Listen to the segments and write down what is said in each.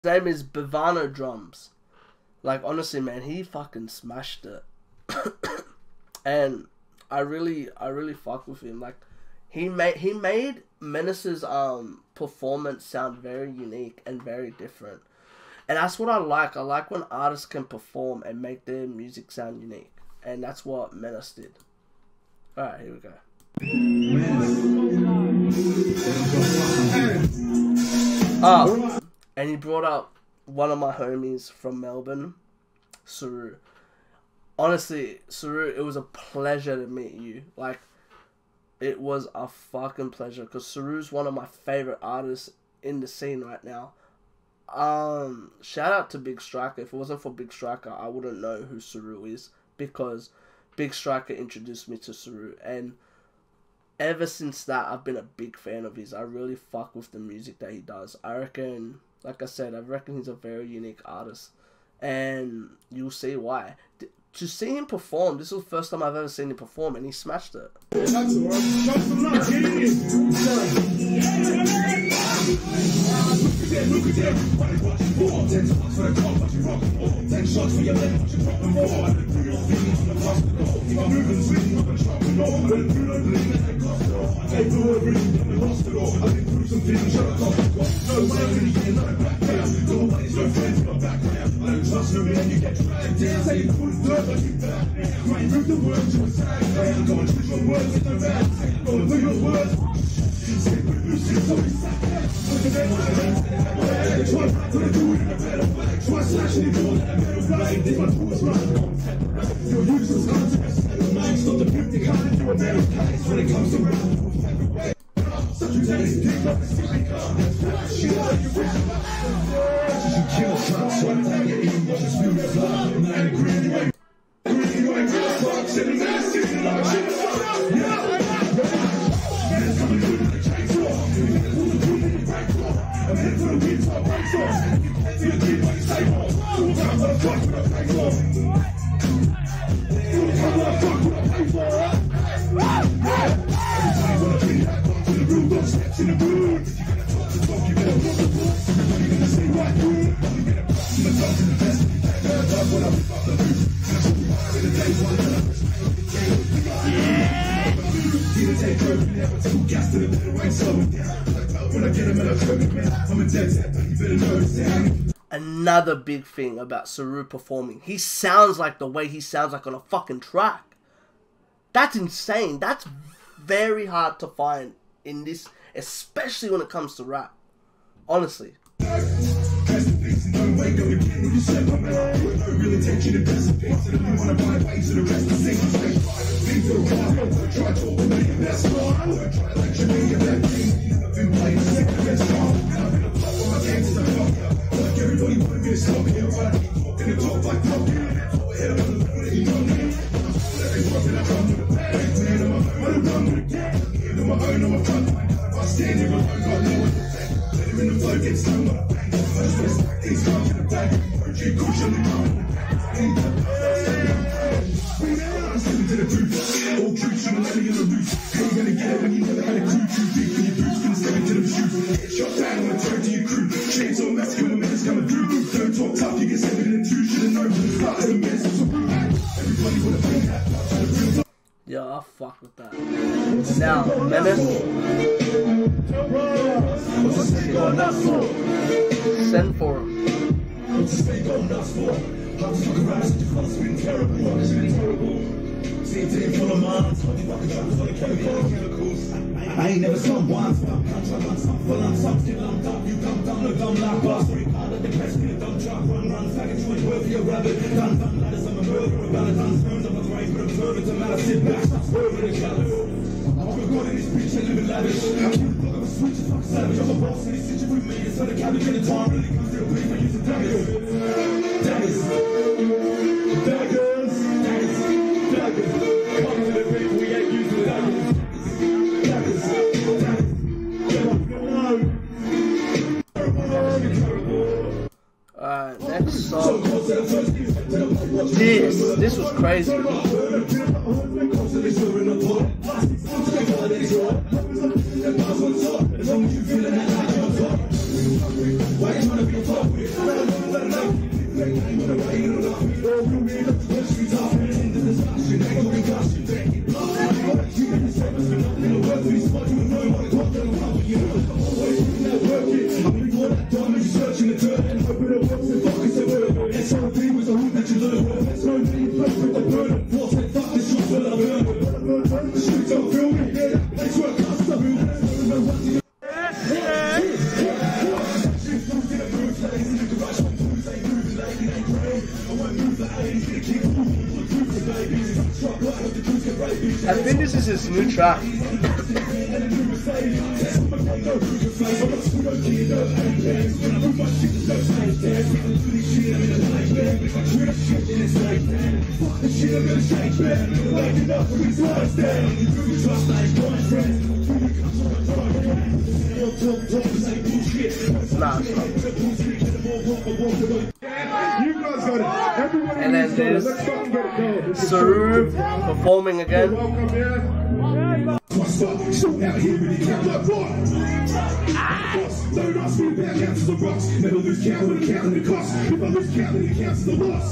name is Bavano Drums. Like, honestly, man, he fucking smashed it. And I really fuck with him. Like, he made Menace's performance sound very unique and very different. And that's what I like. I like when artists can perform and make their music sound unique. And that's what Menace did. Alright, here we go. And he brought up one of my homies from Melbourne, Saru. Honestly, Saru, it was a pleasure to meet you. Like, it was a fucking pleasure, because Saru's one of my favorite artists in the scene right now. Shout out to Big Striker. If it wasn't for Big Striker, I wouldn't know who Saru is, because Big Striker introduced me to Saru, and ever since that, I've been a big fan of his. I really fuck with the music that he does. I reckon, like I said, I reckon he's a very unique artist, and you'll see why. To see him perform, this was the first time I've ever seen him perform, and he smashed it. Another big thing about Saru performing, he sounds like the way he sounds like on a fucking track. That's insane. That's very hard to find in this, especially when it comes to rap. Honestly. Yeah, I'll fuck with that. Now, Menace. Send for him. I ain't never some once, but I'm full on something. I'm dumb, you come down, no dumb like boss. Hard at the press, get a dumb truck, run, faggot, joint, worth your rabbit. Done, ladders, I'm a murderer, about a ton, stones, I'm a grave, but observe it, I'm out of sit back, stop swerving the callous. I'm God in this bitch, I live in lavish. I keep the block of a switch, a fuck savage. I'm a boss, and it's such a rude man, so the cabbage in the time really comes to the beef, I use the daggers. Daggers. Daggers. Daggers. Come to the beef, we ain't used to daggers. Next song. This was crazy. I think this is his new track. Nah, it's not. And then there's Saru performing again. Out here with the count like what? Don't ask me about counts of the rocks. Never lose count when counting the cost. If I lose count, then it counts as the loss.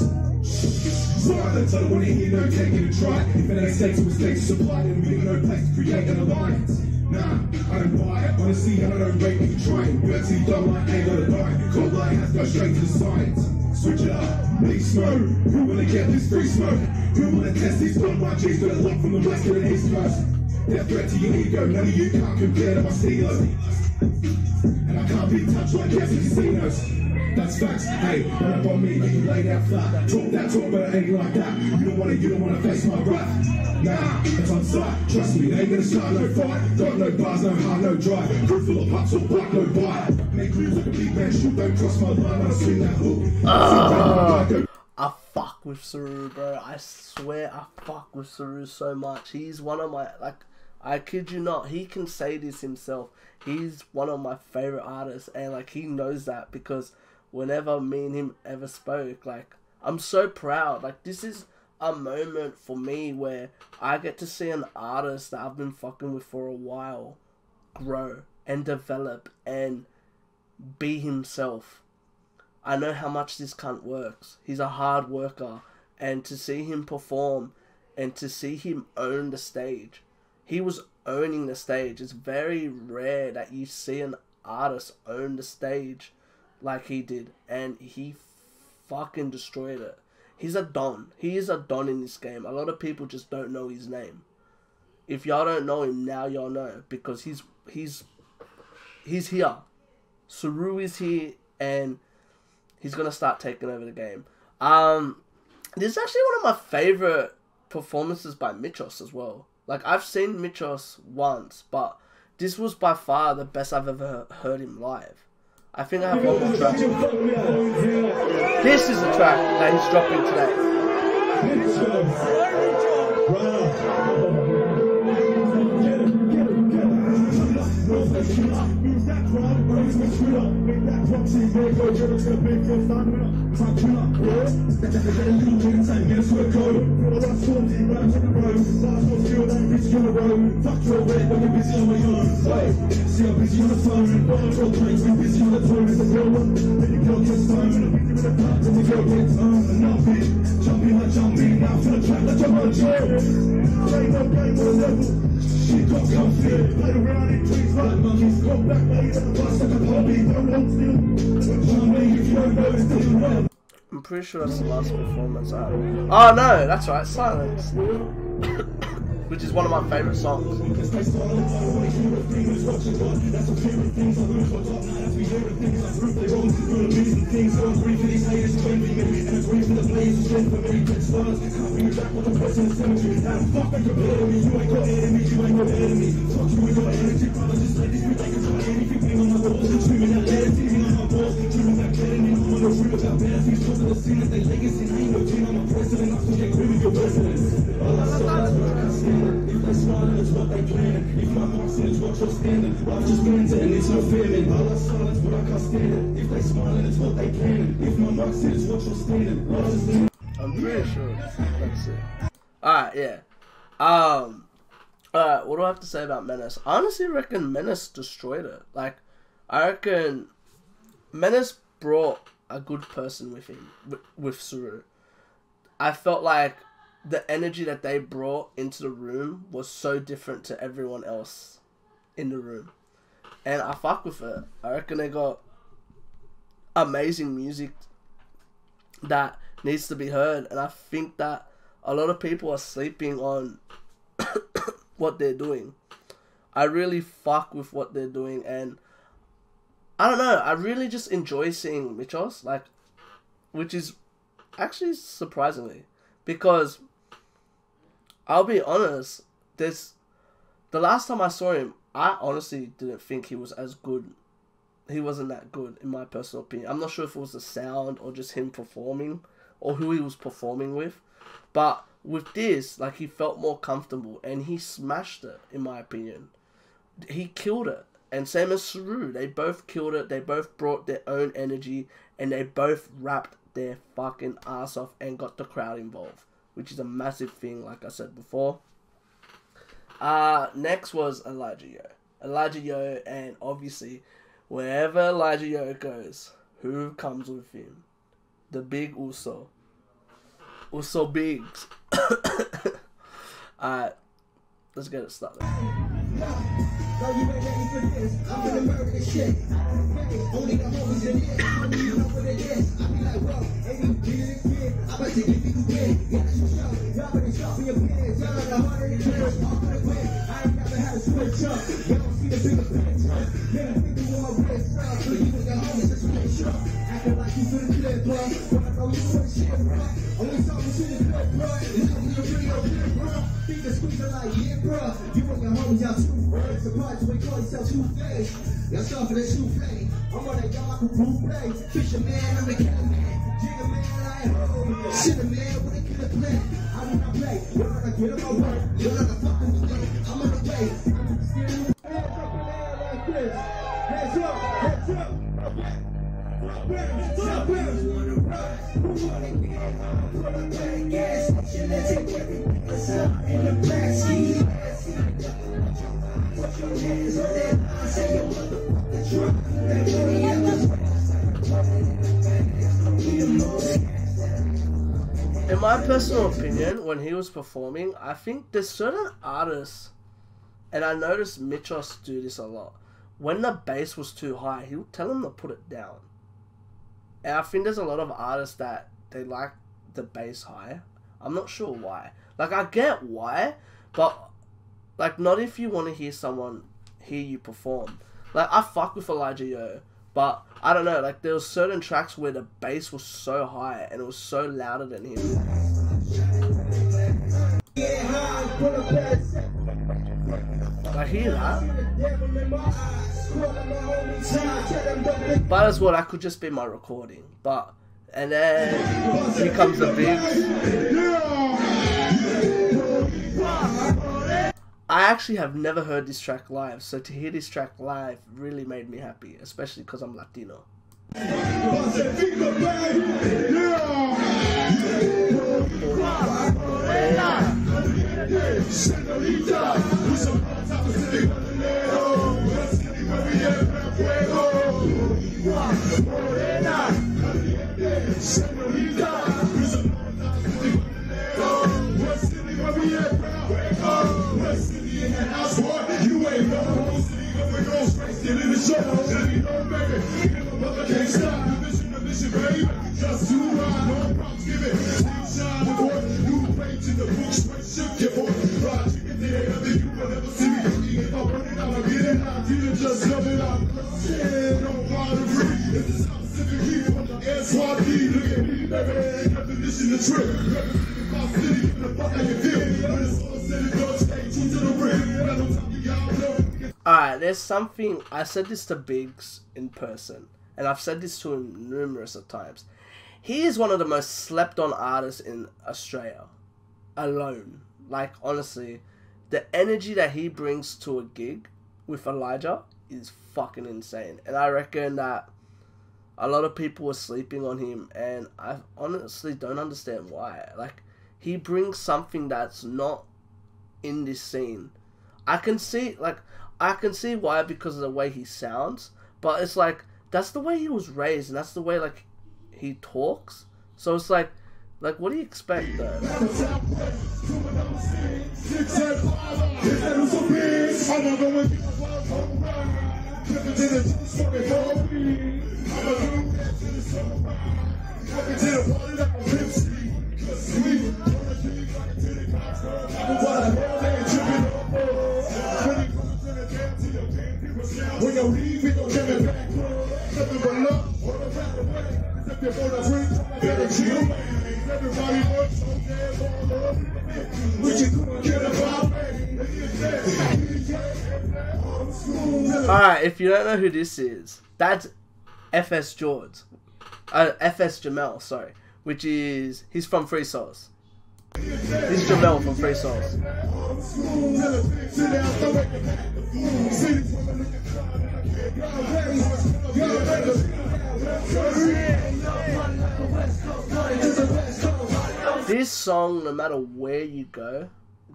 Silence, I don't want to hear no taking a try. If it ain't stakes or mistakes supplied, then we got no place to create an alliance. Nah, I don't buy it. Honestly, I don't rate what you're trying. You actually don't like, ain't gotta die. Cold light has to go straight to the science. Switch it up, big smoke. Who wanna get this free smoke? Who wanna test these dumb YGs? Got a lot from the west to the east coast. They're a threat to your ego, none of you can't compare to my steelers. And I can't be touched like yes casinos. That's facts, hey, run up on me, get you laid out flat. Talk that talk, but it ain't like that. You don't wanna face my wrath. Nah, it's on sight, trust me, they ain't gonna start no fight. Got no bars, no heart, no drive. Crew full of pups or black, no bite. Make moves like a big man, shoot, don't cross my line when I swing that hook. I fuck with Saru, bro. I swear I fuck with Saru so much. He's one of my, like, I kid you not, he can say this himself. He's one of my favorite artists, and like he knows that because whenever me and him ever spoke, like I'm so proud. Like this is a moment for me where I get to see an artist that I've been fucking with for a while grow and develop and be himself. I know how much this cunt works. He's a hard worker, and to see him perform and to see him own the stage. He was owning the stage. It's very rare that you see an artist own the stage like he did, and he fucking destroyed it. He's a don. He is a don in this game. A lot of people just don't know his name. If y'all don't know him now, y'all know, because he's here. Saru is here, and he's gonna start taking over the game. This is actually one of my favorite performances by Mitros as well. Like, I've seen Mitros once, but this was by far the best I've ever heard him live. I think I have one more track. This is the track that he's dropping She got comfy, play around in trees like monkeys. Got back later, bust like a hobby. Don't hold still. I'm pretty sure that's the last performance I had. Oh no, that's right, Silence. Which is one of my favorite songs. If they smiling, it's what they planning. If my mark said it's what you're standing. I've just been to and it's no feeling. All I silence, but I can't stand it. If they smiling, it's what they planning. If my mark said it's what you're standing. I'm pretty sure that's it. Alright, yeah. Alright, what do I have to say about Menace? I honestly reckon Menace destroyed it. Like, I reckon Menace brought a good person with him, with Suru. I felt like the energy that they brought into the room was so different to everyone else in the room. And I fuck with it. I reckon they got amazing music that needs to be heard. And I think that a lot of people are sleeping on what they're doing. I really fuck with what they're doing. And I don't know. I really just enjoy seeing Michos. Like, which is actually surprisingly. Because I'll be honest, the last time I saw him, I honestly didn't think he was as good. He wasn't that good, in my personal opinion. I'm not sure if it was the sound or just him performing or who he was performing with. But with this, like, he felt more comfortable and he smashed it, in my opinion. He killed it. And same as Saru, they both killed it. They both brought their own energy and they both rapped their fucking ass off and got the crowd involved, which is a massive thing, like I said before. Next was Elijah Yo. Elijah Yo, and obviously, wherever Elijah Yo goes, who comes with him? The big Uso. Uso Bigs. Alright, let's get it started. You ain't ready for this. I'm gonna murder this shit. Only the homies in it. I don't even know what it is. I be like, bro, hey, you kid. I'm about to give you the win. Yeah, that's your show. Y'all better shop for your pants. Y'all are the harder than kids. All for the win. I ain't never had a switch up. Y'all don't see the bigger picture. Never think you want to wrist up. So you and your homies just switch up. Acting like you couldn't clip, bro. When I know you for the shit, bro. Only talking shit is good, bro. You know we a video clip, bro. Think the squeeze are like, yeah, bro. You and your homies, y'all too words. Surprise, we call yourself two-faced. Y'all start for the souffle. I'm on that y'all like a buffet. Fisher man, I'm the cat man. Jigga man, I ain't home. Sinner man with a killer plan. I do not play. You're not gonna get on my work. You're not gonna fucking with me. I'm on the way. I'm scared. Hands up in the air like this. Hands up, hands up. Who wanna ride? Who wanna get home? Pull up to the gas station and take everything that's up in the backseat. Put your hands on that line, say your motherfucking truck. That money in the in my personal opinion, when he was performing, I think there's certain artists, and I noticed Michos do this a lot. When the bass was too high, he would tell them to put it down. And I think there's a lot of artists that they like the bass high. I'm not sure why. Like, I get why, but like, not if you want to hear someone hear you perform. Like, I fuck with Elijah Yo, but I don't know, like, there was certain tracks where the bass was so high and it was so louder than him. I hear that. But as well, that could just be my recording. But, and then here comes the Bigs. I actually have never heard this track live, so to hear this track live really made me happy, especially because I'm Latino. You ain't no we gon' straight get in the show. Can't stop the mission, baby. Just too high, no problems, give it. Shine the boy, new page in the book, straight shook your boy. Ride chicken there, nothing you will ever see me. If I run it out, I get it out. You just love it out. Yeah, don't bother free. It's the South Pacific heat from the SWANKY. Look at me, baby. Definition of trip. My city, give the fuck how you feel. When it's all said and done, stay true to the rim. Got no time, you all know. Alright, there's something, I said this to Biggs in person, and I've said this to him numerous of times. He is one of the most slept on artists in Australia. Alone. Like, honestly, the energy that he brings to a gig with Elijah is fucking insane. And I reckon that a lot of people are sleeping on him, and I honestly don't understand why. Like, he brings something that's not in this scene. I can see why, because of the way he sounds, but it's like, that's the way he was raised, and that's the way, like, he talks. So it's like what do you expect though? Alright, if you don't know who this is, that's FS Jamel, sorry, which is, he's from Free Souls. He's Jamel from Free Souls. This song, no matter where you go,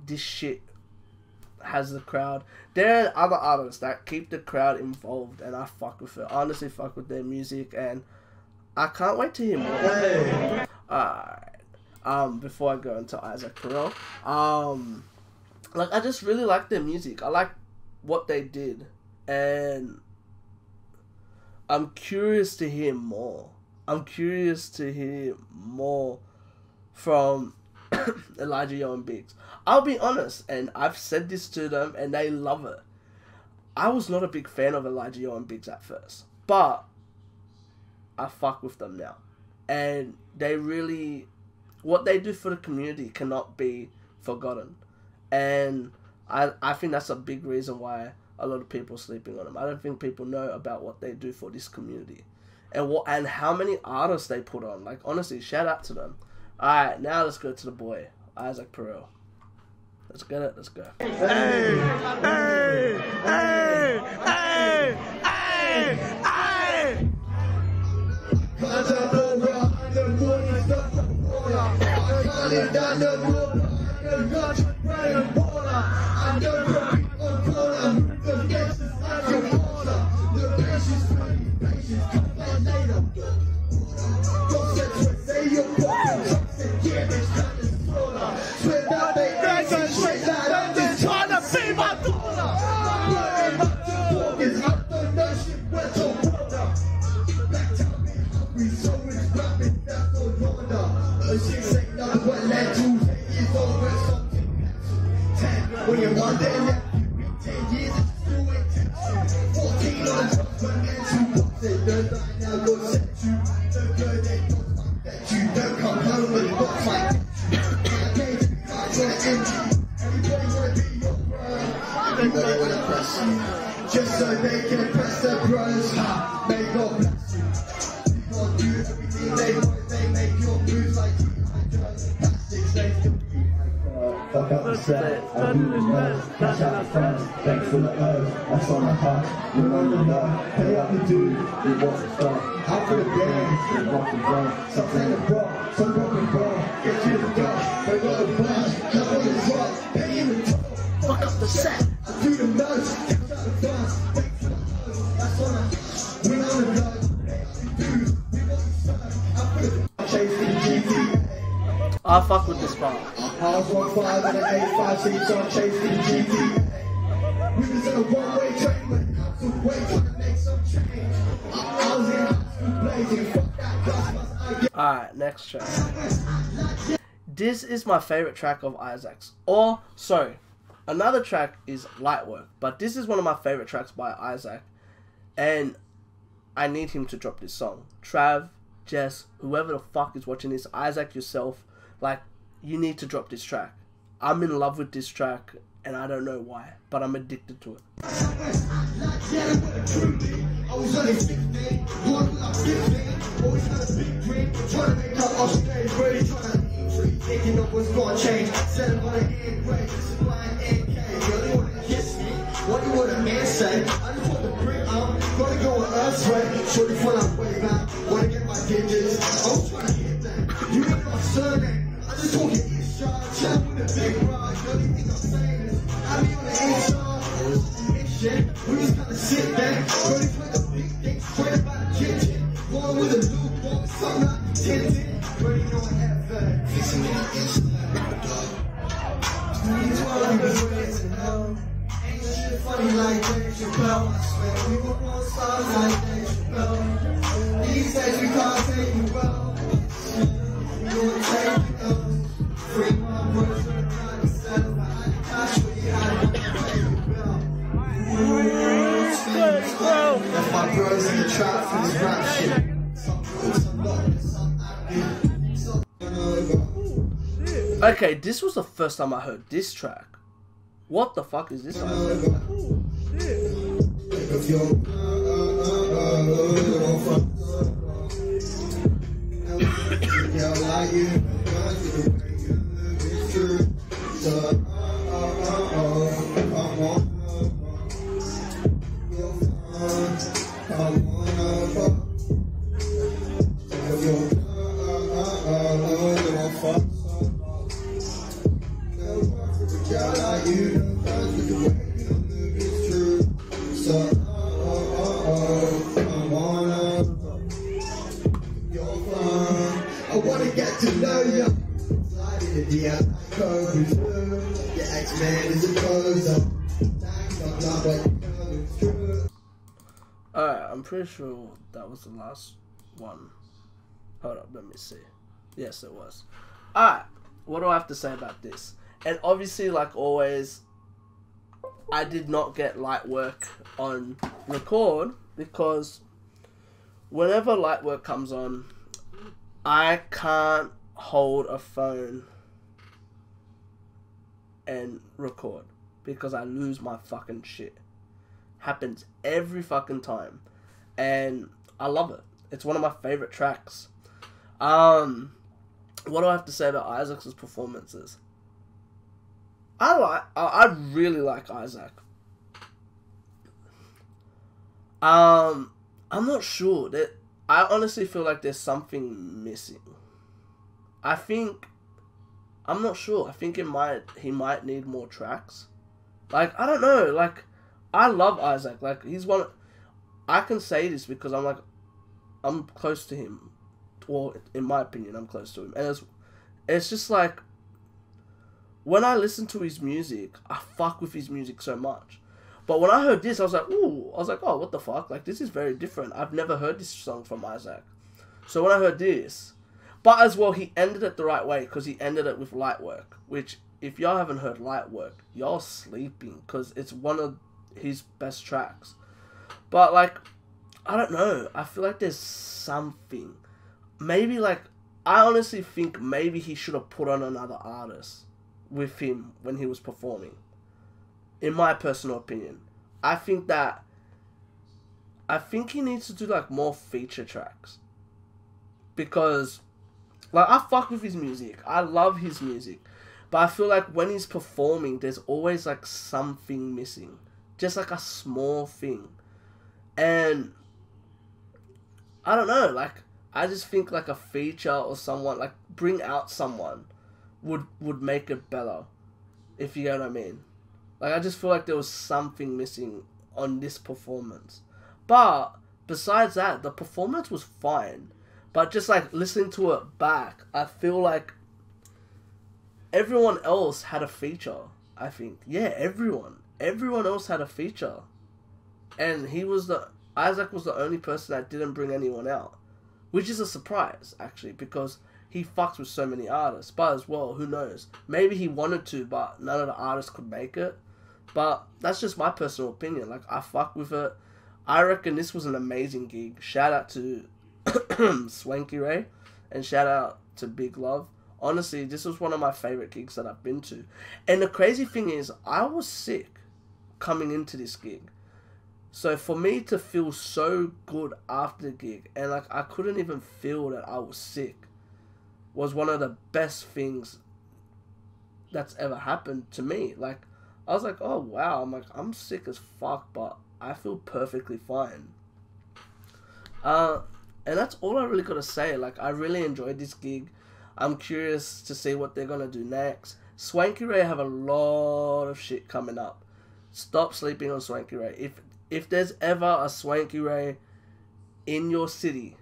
this shit has the crowd. There are other artists that keep the crowd involved, and I fuck with it. I honestly fuck with their music, and I can't wait to hear more. Alright. Before I go into Isaac Perel, like, I just really like their music. I like what they did, and I'm curious to hear more. I'm curious to hear more from Elijah Yo and Biggs. I'll be honest, and I've said this to them, and they love it. I was not a big fan of Elijah Yo and Biggs at first, but I fuck with them now. And they really, what they do for the community cannot be forgotten. And I think that's a big reason why a lot of people are sleeping on them. I don't think people know about what they do for this community. And how many artists they put on. Like, honestly, shout out to them. Alright, now let's go to the boy, Isaac Perel. Let's get it, let's go. Hey, hey, hey, hey, hey, hey. Just so they can impress their brothers, may God bless you. God do everything they make your moves like plastics, they can fuck up the set, I do the most, cash out the funds, thanks for the earth, that's on my heart, you know the love, pay up the dude, we want the stuff, out for the bands, we rock and roll, some play the ball, some broken ball, get you the dog, they got the bus, come on the truck, pay in the toll, fuck up the set, I do the most, cash out the funds, thanks for the earth, that's on my heart, we know the love, pay up the dude, we want the stuff, out for the chasing GT. I fuck with this part. I was 1-5 and an 8-5, so I'm chasing GT. We was in a one-way train, went out to wait, trying to make some change. I was in high school blazing, fuck that Christmas. Alright, next track. This is my favorite track of Isaac's. Or, sorry, another track is Light Work, but this is one of my favorite tracks by Isaac. And I need him to drop this song. Trav, Jess, whoever the fuck is watching this, Isaac, yourself, like, you need to drop this track. I'm in love with this track, and I don't know why, but I'm addicted to it. Thinking of what's gonna change, set up on an end break, supplying NK. Really wanna kiss me? What do you want a man say? I just want to bring gonna go with us, right? Shorty when I'm way back, wanna get my digits. I'm trying to hit that. You know my surname. I just want to get shot, chat with a big rod. You don't think I'm famous? I be on the inside, shit. We was kinda sick, man. Shorty with the big thing, straight about the kitchen. Going with a loop, something like Funny like Dave Chappelle, I swear we were all stars like Dave Chappelle. These days we can't take you well. We gonna take it though. Free my words for the kind of self. I had to cash what you had to pay the bill. Left my bros in the trap for this rap shit. Some cool, some not, some active, some Okay, this was the first time I heard this track. What the fuck is this? Oh, I wanna get to know you. Slide in the DM, code. Your ex-man is a poser. Alright, I'm pretty sure that was the last one. Hold up, let me see. Yes, it was. Alright, what do I have to say about this? And obviously, like always, I did not get light work on record because whenever light work comes on, I can't hold a phone and record because I lose my fucking shit. Happens every fucking time. And I love it. It's one of my favorite tracks. What do I have to say about Isaac's performances? I really like Isaac. I'm not sure that I honestly feel like there's something missing. I'm not sure. I think he might need more tracks. Like, I don't know. Like, I love Isaac. Like, he's one. I can say this because I'm close to him. Well, in my opinion, I'm close to him, and it's just like when I listen to his music, I fuck with his music so much. But when I heard this, I was like, ooh. I was like, oh, what the fuck? Like, this is very different. I've never heard this song from Isaac. So when I heard this, but as well, he ended it the right way because he ended it with Light Work, which, if y'all haven't heard Light Work, y'all sleeping because it's one of his best tracks. But, like, I don't know. I feel like there's something. Maybe, like, I honestly think maybe he should have put on another artist with him when he was performing. In my personal opinion. I think he needs to do, like, more feature tracks. Because, like, I fuck with his music. I love his music. But I feel like when he's performing, there's always, like, something missing. Just, like, a small thing. And I don't know, like, I just think, like, a feature or someone, like, bring out someone would make it better. If you get what I mean. Like, I just feel like there was something missing on this performance. But, besides that, the performance was fine. But just, like, listening to it back, I feel like everyone else had a feature, I think. Yeah, everyone. Everyone else had a feature. And Isaac was the only person that didn't bring anyone out. Which is a surprise, actually, because he fucks with so many artists. But as well, who knows? Maybe he wanted to, but none of the artists could make it. But that's just my personal opinion. Like, I fuck with it. I reckon this was an amazing gig. Shout out to Swanky Ray. And shout out to Big Love. Honestly, this was one of my favorite gigs that I've been to. And the crazy thing is, I was sick coming into this gig. So for me to feel so good after the gig, and like I couldn't even feel that I was sick, was one of the best things that's ever happened to me. Like, I was like, oh wow, I'm sick as fuck, but I feel perfectly fine. And that's all I really gotta say. Like, I really enjoyed this gig. I'm curious to see what they're gonna do next. Swanky Ray have a lot of shit coming up. Stop sleeping on Swanky Ray. If there's ever a Swanky Ray in your city,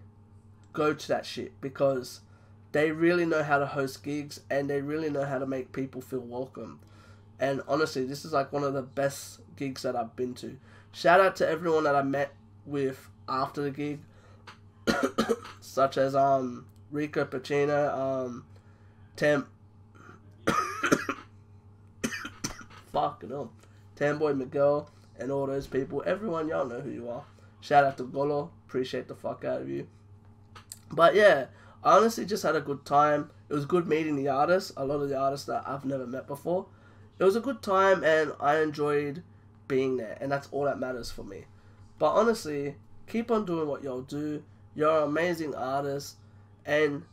go to that shit, because they really know how to host gigs and they really know how to make people feel welcome. And honestly, this is like one of the best gigs that I've been to. Shout out to everyone that I met with after the gig, such as Rico Pacino, Temp, fucking hell, Tamboy Miguel, and all those people. Everyone, y'all know who you are. Shout out to Golo, appreciate the fuck out of you. But yeah, I honestly just had a good time. It was good meeting the artists, a lot of the artists that I've never met before. It was a good time and I enjoyed being there, and that's all that matters for me. But honestly, keep on doing what y'all do. You're an amazing artist and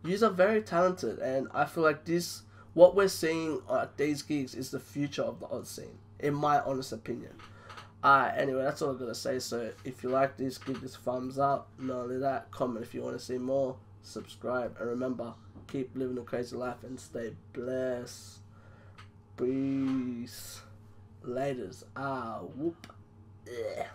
you are very talented, and I feel like this, what we're seeing at these gigs, is the future of the Oz scene, in my honest opinion. Anyway, that's all I'm gonna say. So if you like this, give this a thumbs up. Not only that, comment if you want to see more, subscribe, and remember, keep living a crazy life and stay blessed. Peace. Laters. Whoop. Yeah.